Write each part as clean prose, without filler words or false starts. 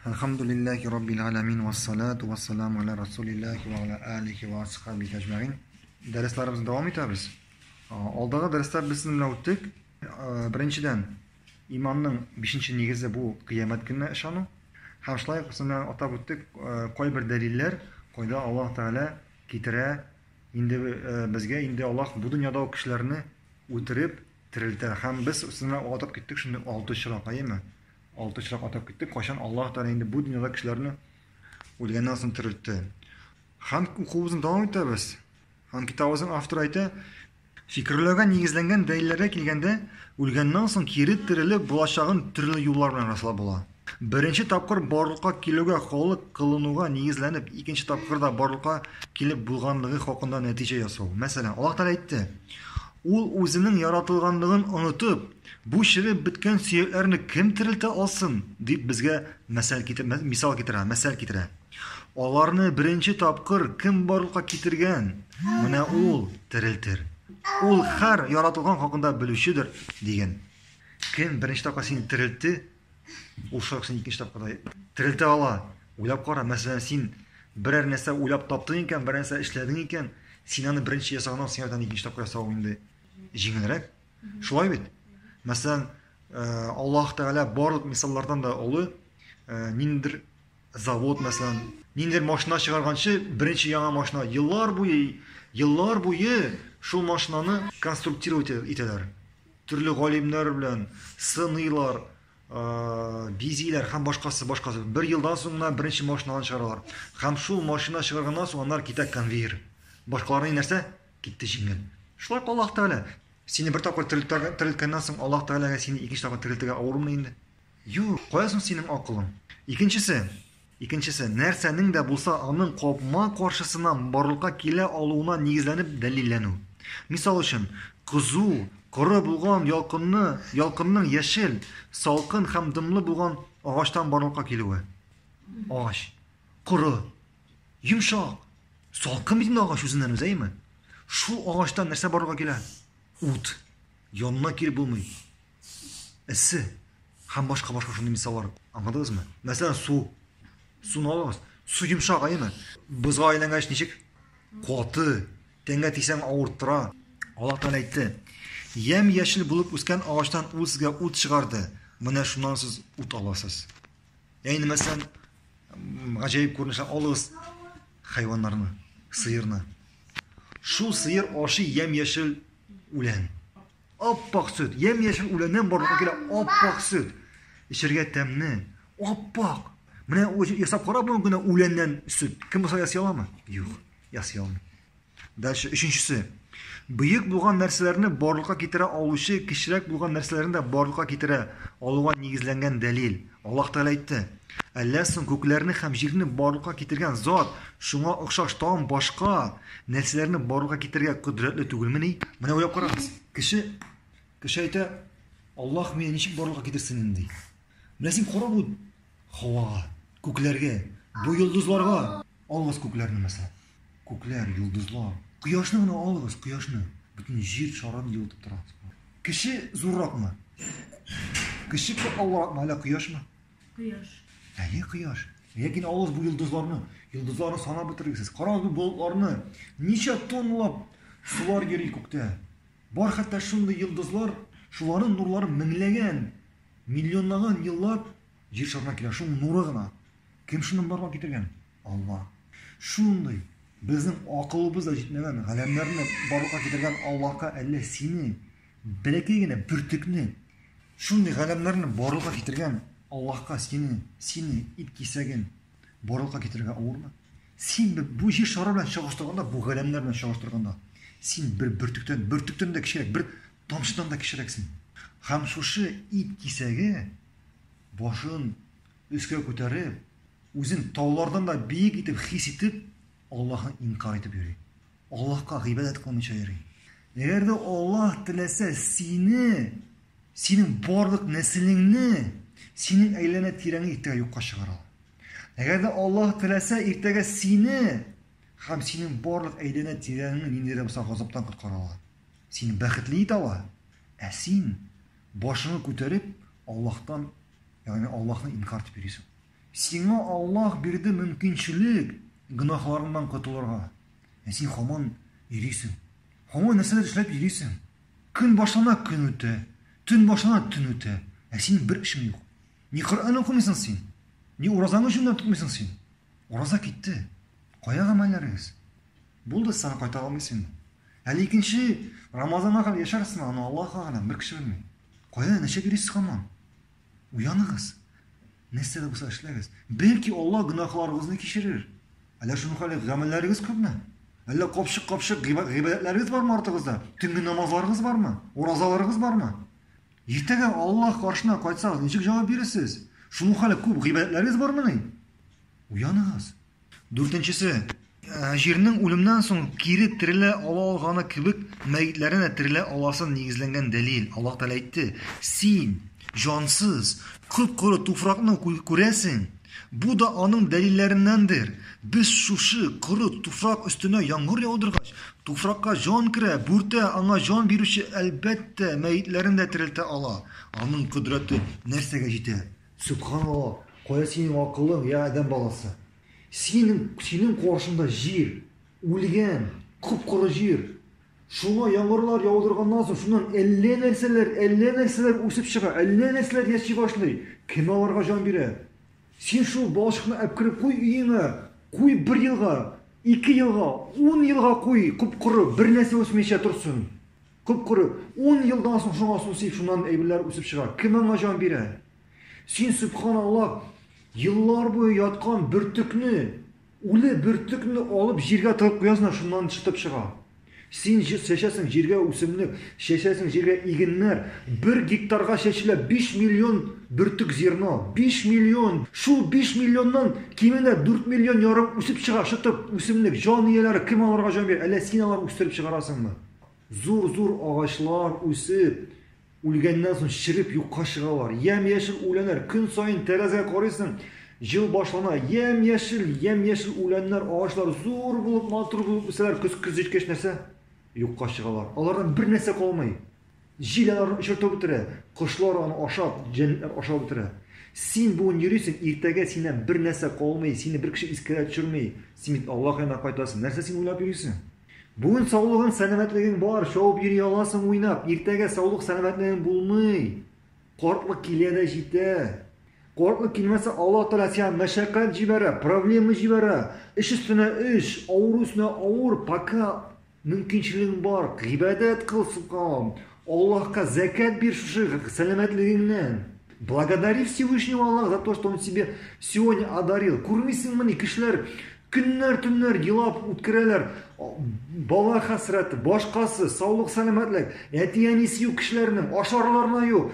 Elhamdülillahi Rabbil alemin ve salatu ve selamu ala Resulillahi ve ala alihi ve ashabihi ecma'in. Derslerimize devam etamiz. Aldığı dersler biz sizinle o'tdik. Birinchidan imanning 5-chi negizi bu qiyomat kunina ishonu. Ham shulay sizinle atab o'tdik. Qo'y bir dalillar qo'yda Alloh taolo keltira. Endi bizga endi Alloh bu dunyoda kishilarni o'tirib tiriltir. Ham biz sizinle atab ketdik shunda 6 chiroqaymi? 6 chiroq atab ketdik. Qachon Alloh taolo endi bu dunyoda kishilarni o'lgandan so'ng tiriltdi. Ham o'quvimizni davom etamiz. Ham kitobimizning avtori aytadi, fikrlarga negizlangan dalillarga kelganda o'lgandan so'ng keri tirilib bo'lajag'in turli yo'llar bilan rasululloh bo'ladi. Birinchi topqir borliqqa keluvga xolik qilinuvga negizlanib, ikkinchi topqirda borliqqa kelib bo'lganligi haqida natija yasov. Masalan, Alloh taolo aytdi: "U o'zining yaratilganligini unutib, bu shirib bitgan suyaklarni kim tirilta olsin?" deb bizga misol keltiradi. Ularni birinchi topqir kim borliqqa keltirgan? Mana u tiriltir. U har yaratilgan haqida biluvchidir degan. Kim birinchi topqir seni tiriltdi? U shaxsni ikkinchi topqirda tirilta oladi. O'ylab qara, masalan, sen biror narsa o'ylab topding ekan, bir narsa ishlading ekan, senani birinchi yasagandan so'ng ikkinchi topqir yasag'ing endi yengilroq. Shulay bit. Masalan, Alloh taolo barliq misollardan da uli nindir zavod masalan, nindir mashina chiqargancha birinchi yangi mashina yillar bo'yi shu mashinani konstruktirovать etadilar. Turli g'olimlar bilan siniylar, biziylar ham boshqasi. Bir yildan so'ng birinchi mashinani chiqaradilar. Ham shu mashina chiqargandan so'ng ular ketadi konveyer. Boshqalarning narsa ketdi yengil. Shulay Alloh taolo seni bir topqir tiriltgandan so'ng Alloh taolaga seni ikkinchi topqir tiriltirga o'rinmi endi? Yo'q, qo'yasan sening aqling. Ikkinchisi narsaning da bo'lsa uning qopma qarshisidan borliqqa kela oluvuna negizlanib dalillanu. Misol uchun, qizu, qora bo'lgan yolqinning yashil, salqin ham dimli bo'lgan og'ochdan borliqqa keluvi. Og'och qora, yumshoq, salqin bitin og'och o'zidan o'zaymi? Shu og'ochdan narsa borliqqa keladi. O't, yonma kelib bo'lmaydi. Isi ham boshqa shunday misollar. Anladingizmi? Masalan, suvni olamiz. Suv yumshoq aymi? Bizga aylangach nechik? Qoti, tenga tegsang og'irtira. Alloh taolo aytdi: "Yam yashil bo'lib o'sgan og'ochdan u sizga o't chiqardi. Mana shundan siz o't olasiz." Ya'ni masalan, ajoyib ko'rinishlar olasiz hayvonlarni, siyirni. Shu siyir oshi yam yashil ulan. Oppoq sut, yam yashil ulandan borliqqa keladi, oppoq sut. Ishirga tamni, oppoq. Mana o'zi yasab qarab bo'lganda ulandan sut. Kim bo'lsa yasay oladimi? Yo'q, yasay olmaydi. Dalshi uchinchisi, buyuk bo'lgan narsalarni borliqqa keltira oluvchi kichik bo'lgan narsalarni da borliqqa keltira oluvga negizlangan dalil. Alloh taolo aytdi: "Alloh so'ng ko'klarni ham yerni borliqqa keltirgan zot, shunga o'xshash tom boshqa narsalarni borliqqa keltirgan qudratli tug'ilmini?" Mana o'ylab qaramiz. Kishi aytadi: "Alloh meni nechik borliqqa keltirsin endi?" Mana sen qarab bu havoga, ko'klarga, bu yulduzlarga, olg'iz ko'klarni masalan. Ko'klar, yulduzlar, quyoshni mana olg'iz, quyoshni butun yer sharini yo'ltib turadi. Kishi zo'rroqmi? Kishi ko'proqmi, ala quyoshmi? Quyosh. Quyosh. Lekin olg'iz bu yulduzlarni sanab bitirasiz. Qarang bu bulutlarni necha tonlab sular yer ko'kda. Bor hatto shunday yulduzlar, shularning nurlari minglagan, millionlagan yillar yer shariga keladi. Shu nurigina kim shuni borliqqa keltirgan? Alloh. Shunday bizning aqlibizda yetmagan g'alamlarni borliqqa keltirgan Allohga Alloh seni bilakigina burtukni shunday g'alamlarni borliqqa keltirgan Allohga seni ip kesagin borliqqa keltirgan o'rni. Sen bu yer shari bilan shog'ishtirganda, bu g'alamlar bilan shog'ishtirganda sen bir burtukdan da kichik, bir tomchidan da kichiksin. Ham shu ip kesagi boshini o'sga ko'tarib, o'zin tog'lardan da biyiq etib his etib Allohni inkor etib yuradi. Allohga g'ibat qilmaycha yuradi. Agarda Alloh tilasa sening borliq naslingni, sening aylana tirangni ertaga yo'qqa chiqaradi. Agarda Alloh tilasa ertaga seni ham sening borliq aylana tirangni nindira bo'lsa g'azobdan qutqaradi. Seni baxtli etadi. Sen boshini ko'tarib Allohdan, ya'ni Allohni inkor etib yursan. Сиңа Аллаһ бирде мөмкинчелек гөнаһларыңнан котылырга. Син һаман йөрисең. Һаман нәрсәләр эшләп йөрисең. Көн башлана көн үтә, төн башлана төн үтә. Син бер эшең юк. Ни Коръан укымыйсың син, ни уразаңны җүнләп тотмыйсың син. Ураза китте. Кая гамәлләрегез? Булды, саны кайта алмыйсың. Әле икенче Рамазанга кадәр яшәрсең, аны Аллаһка гына бер кеше белми. Кая нәшә йөрисең һаман? Уяныгыз. Нәрсә дә булса эшләгез. Бәлки Аллаһ гөнаһларыгызны кичерер. Әллә шуның хәле гамәлләрегез күпме? Әллә капшык гыйбадәтләрегез бармы артыгызда? Төнге намазларыгыз бармы? Уразаларыгыз бармы? Иртәгә Аллаһ каршына кайтсагыз, ничек җавап бирәсез? Шуның хәле күп гыйбадәтләрегез бармы? Уяныгыз. Дүртенчесе, җирнең үлемнән соң кире терелә ала алганы кебек, мәйетләренә терелә аласын нигезләнгән дәлил. Аллаһ Тәала әйтте: "Син җансыз, кып-коры туфракны күрәсең. Бу да аның дәлилләреннәндер. Без шушы коры туфрак өстенә яңгыр яудыргач, туфракка җан керә, бүртә аңа җан бирүче әлбәттә мәйетләрен дә терелтә ала. Аның кодрәте нәрсәгә җитә?" Субханаллаһ, кая синең акылың, я адәм баласы? Синең каршында җир, үлгән, кып-коры җир. Шуңа яңгырлар яудырганнан соң, шуннан әллә нәрсәләр үсеп чыга, әллә нәрсәләр яши башлый. Кем аларга җан бирә? Син шул балчыкны әпкереп куй өеңә, куй 1 елга, 2 елга, 10 елга куй, кып-коры, бер нәрсә үсмәйчә торсын. Кып-коры, 10 елдан соң шуңа сусый, шуннан әйберләр үсеп чыга. Кем аңа җан бирә? Син, субханаллаһ, еллар буе яткан бөртекне, үле бөртекне алып җиргә тыгып куясың, шуннан чытып чыга. Син чәчәсең җиргә үсемлек, чәчәсең җиргә игеннәр, 1 гектарга чәчелә 5 миллион бөртек зерно, 5 миллион. Шул 5 миллионнан кимендә 4 миллион ярым үсеп чыга, шытып үсемлек, җан ияләре, кем аларга җан бирә? Әллә син алар үстереп чыгарасыңмы? Зур агачлар үсеп, үлгәннән соң чиреп юкка чыгалар. Ямь-яшел үләннәр, көн сайын тәрәзәгә карыйсың, җил башлана, ямь-яшел үләннәр, агачлар зур булып, матур булып үсәләр, көз җиткәч нәрсә? Юкка чыгалар. Алардан бер нәрсә калмый. Җил аларны ишертеп бетерә, кошлар аны ашап, җәннәтләр ашап бетерә. Син бүген йөрисең, иртәгә синнән бер нәрсә калмый, сине бер кеше искәрә төшермәй. Син бит Аллаһ янына кайтасың. Нәрсә син уйлап йөрисең? Бүген саулыгың, сәламәтлегең бар, шауып йөри аласың уйнап. Иртәгә саулык, сәламәтлегең булмый. Картлык килә дә җитә. Картлык килмәсә, Аллаһ Тәала сиңа мәшәкать җибәрә, проблема җибәрә. Эш өстенә эш, авыр өстенә авыр, пока мөмкинчелегең бар, гыйбадәт кыл, субханаллаһ. Аллаһка закат бир шушы сәламәтлегеңнән. Благодари Всевышнего Аллаха за то, что Он тебе сегодня одарил. Күрмисеңме, кешеләр көннәр-төннәр елап үткәрәләр. Бала хәсрәте, башкасы, саулык, сәламәтлек, әти-әнисе юк кешеләрнең, ашарларына юк.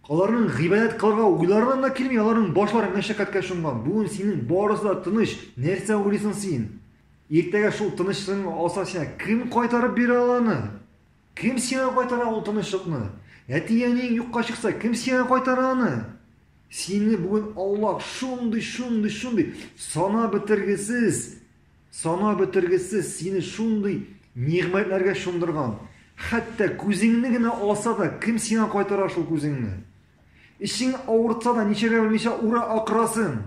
Аларның гыйбадәт кылырга уйларына да килми, аларның башлары мәшәкатькә чумган. Бүген синең барысы да тыныч. Нәрсә уйлыйсың син? Иртәгә шул тынычлыкны алса сиңа кем кайтарып бирә аланы? Кем сиңа кайтара ул тынычлыкны? Әти-әнинең юкка чыкса, кем сиңа кайтара аны? Сине бүген Аллаһ шундый сана бетергесез сине шундый нигъмәтләргә шундырган. Хәтта күзеңне генә алса да, кем сиңа кайтара шул күзеңне? Ишең авыртса да, ничәгә белмичә ура акырасың.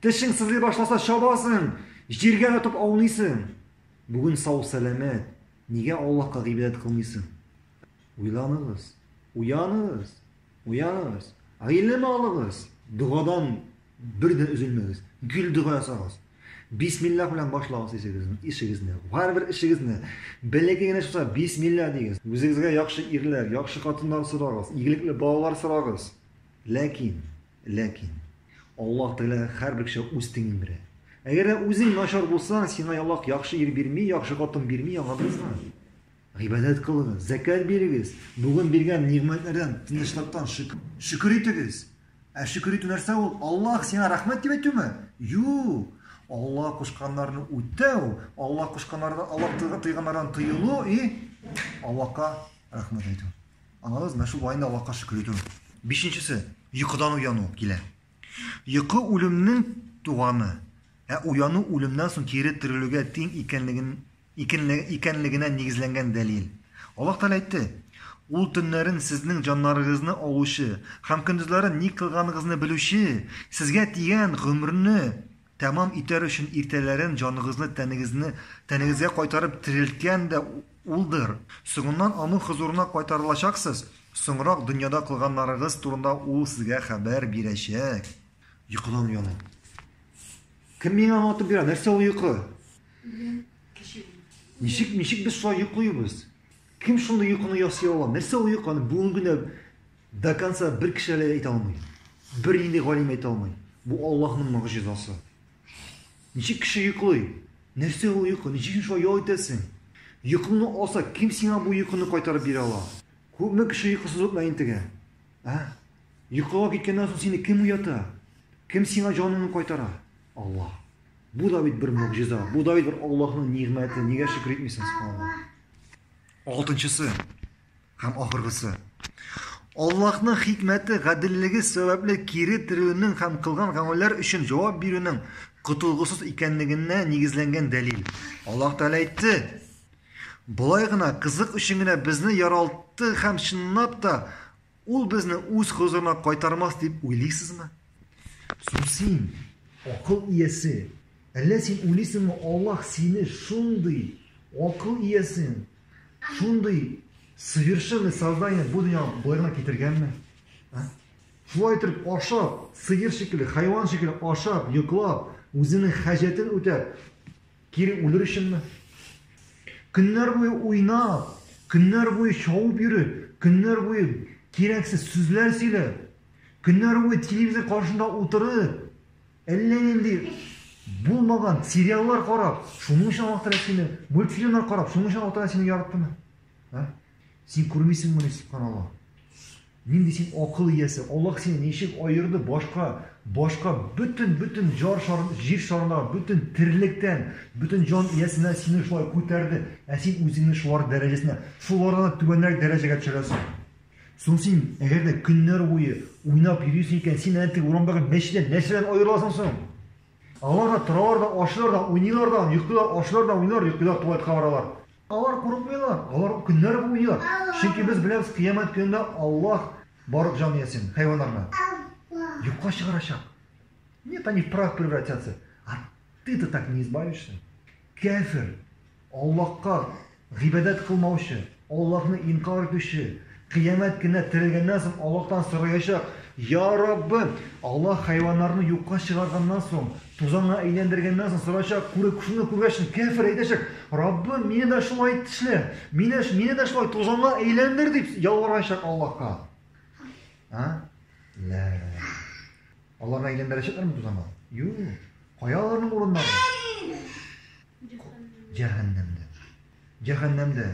Тешең сызлый башласа чабасың, җиргә ятып ауныйсың. Бүген сау сәламәт, нигә Аллаһка гыйбадәт кылмыйсың? Уяныгыз. Гыйлем алыгыз. Дугадан бердән üzülмәгез. Гүл дуга ясагыз. Бисмиллах белән башлагыз ишегезне. Һәрбер ишегезне бәләкәй генә булса бисмилла дигез. Үзегезгә яхшы ирләр, яхшы хатыннар сорагыз, игелекле балалар сорагыз. Ләкин Аллаһ Тәала һәрбер кеше үз тиңен бирә. Әгәр үзең начар булсаң, сиңа Аллаһ яхшы ир бирми, яхшы хатын бирми, аңладыңызмы? Гыйбадәт кылыгыз, закат бирегез. Бүген биргән нигъмәтләрдән, тынычлыктан шөкр итегез. Шөкр итү нәрсә ул? Аллаһ сиңа рәхмәт дип әйтүме? Юк. Аллаһ кушканнарны үтәү, Аллаһ кушканнардан, Аллаһ тыйганнардан тыелу и Аллаһка рәхмәт әйтү. Аңладыңызмы? Шул вайында Аллаһка шөкр итү. 5-нчесе, йокыдан уяну килә. Йокы үлемнең туганы. Уяну үлемнән соң кире терелүгә тиң икәнлегенә нигезләнгән дәлил. Аллаһ Тәала әйтте: Ул төннәрен сезнең җаннарыгызны алучы һәм көндезләрен ни кылганыгызны белүче, сезгә тигән гомерне тәмам итәр өчен иртәләрен җаныгызны тәнегезгә кайтарып терелткән дә улдыр. Соңыннан аның хузурына кайтарылачаксыз. Соңрак дөньяда кылганнарыгыз турында ул сезгә хәбәр бирәчәк. Йокыдан уяну. Кем миңа аңлатып бирә? Нәрсә ул йокы? Ничек без шулай йоклыйбыз? Кем шундый йокыны ясый ала? Нәрсә ул йокы? Бүген генә до конца бер кеше әйтә алмый. Бер инде галим әйтә алмый. Бу Аллаһның мөгъҗизасы. Ничек кеше йоклый? Нәрсә ул йокы? Ничек шулай ял итәсең? Йокыны алса, кем сиңа бу йокыны кайтарып бирә ала? Күпме кеше йокысыз утмай интегә? Йокыга киткәннән соң сине кем уята? Кем сиңа җаныңны кайтара? Аллаһ. Бу да бит бер мөгъҗиза. Бу да бит бер Аллаһның нигъмәте. Нигә шөкр итмисең, субханаллах? Алтынчысы һәм ахыргысы. Аллаһның хикмәте, гаделлеге сәбәпле кире терүнең һәм кылган гамәлләр өчен җавап бирүнең котылгысыз икәнлегенә нигезләнгән дәлил. Аллаһ Тәгалә әйтте: "Булай гына кызык өчен генә безне яралты һәм чынлап та ул безне үз хузурына кайтармас дип уйлыйсызмы?" Син акыл иясе, әллә син уйлыйсыңмы, Аллаһ сине шундый акыл иясен, шундый совершенный создание бу дөньяга буларына китергәнме? Шулай итеп ашап, сыер шикелле, хайван шикелле ашап, йоклап, үзенең хаҗәтен үтәп, кире үлер өченме? Көннәр буе уйнап, көннәр буе шауып йөреп, көннәр буе кирәксез сүзләр сөйләп, көннәр буе телевизор каршында утырып, әллә нинди булмаган сериаллар карап, шуның өчен Аллаһ Тәгалә сине, мультфильмнар карап, шуның өчен Аллаһ Тәгалә сине яраттымы? Син күрмисеңме, субханаллах? Нинди син акыл иясе? Аллаһ сине ничек аерды башка бүтән җир шарындагы бүтән тирлектән, бүтән җан иясенә сине шулай күтәрде, син үзеңне шулар дәрәҗәсенә, шулардан түбәнрәк дәрәҗәгә төшерәсең. Соң син әгәр дә көннәр буе уйнап йөрисең икән, син әнтек урамдагы мәчеттән нәрсәдән аерыласың соң? Алар да торалар да, ашлар да, уйныйлар да, йоклар, ашлар да, уйнар, йоклар, туалетка баралар. Алар курыкмыйлар, алар көннәр буе уйныйлар. Чөнки без беләбез, кыямәт көнендә Аллаһ барып җан иясен, хайваннарны юкка чыгарачак. Нет, они в прах превратятся. А ты-то так не избавишься. Кафир, Аллаһка гыйбадат кылмаучы, Аллаһны инкар итүче, кыямәт көнендә терелгәннән соң Аллаһтан сораячак: "Я Раббым, Аллаһ хайваннарны юкка чыгарганнан соң, тузанга әйләндергәннән соң сораячак, шуны күргәч, кафир әйтәчәк: Раббым, мине дә шулай эшлә, мине дә шулай тузанга әйләндер" дип ялварачак Аллаһка. Алларны әйләндерәчәкләрме тузанга? Юк. Кая аларның урыннары? Җәһәннәмдә.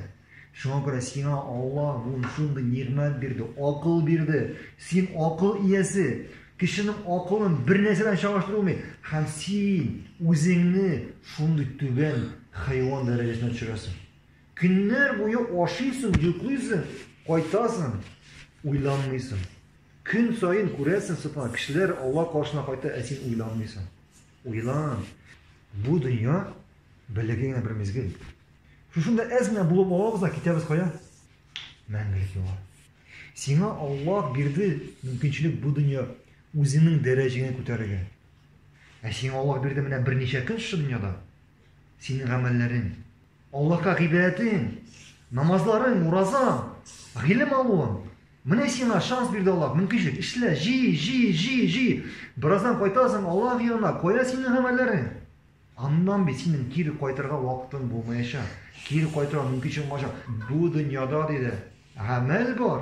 Шуңа күрә сиңа Аллаһ бу шундый нигъмәт бирде, акыл бирде. Син акыл иясе. Кешенең акылын бер нәрсәдән чагыштырылмый. Һәм син үзеңне шундый түбән хайван дәрәҗәсенә төшерәсең. Көннәр буе ашыйсың, йоклыйсың, кайтасың, уйланмыйсың. Көн сайын күрәсең, субхан, кешеләр Аллаһ каршына кайта, син уйланмыйсың. Уйлан. Бу дөнья белегеңә бер мизгел. Шушында әзмә булып алабыз да китәбез кая? Мәңгелек юлга. Сиңа Аллаһ бирде мөмкинчелек бу дөнья үзенең дәрәҗәңә күтәрергә. Сиңа Аллаһ бирде менә берничә көн шу дөньяда. Синең гамәлләрең, Аллаһка гыйбадәтең, намазларың, уразаң, гыйлем алуың. Менә сиңа шанс бирде Аллаһ, мөмкинчелек. Эшлә, җи. Бираздан кайтасың Аллаһ янына, кая синең гамәлләрең? Аннан бит синең кире кайтырга вакытың булмаячак. Кире кайтырга мөмкинчелек булмаячак. Бу дөньяда диде, гамәл бар,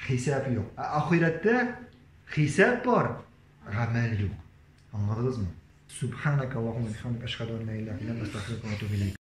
хисап юк. Ахирәттә хисап бар, гамәл юк. Аңладыңызмы? Субханака Аллаһумма бихамдика, ашһаду ан ла илаха илля анта, астагфирука ва атубу илейк.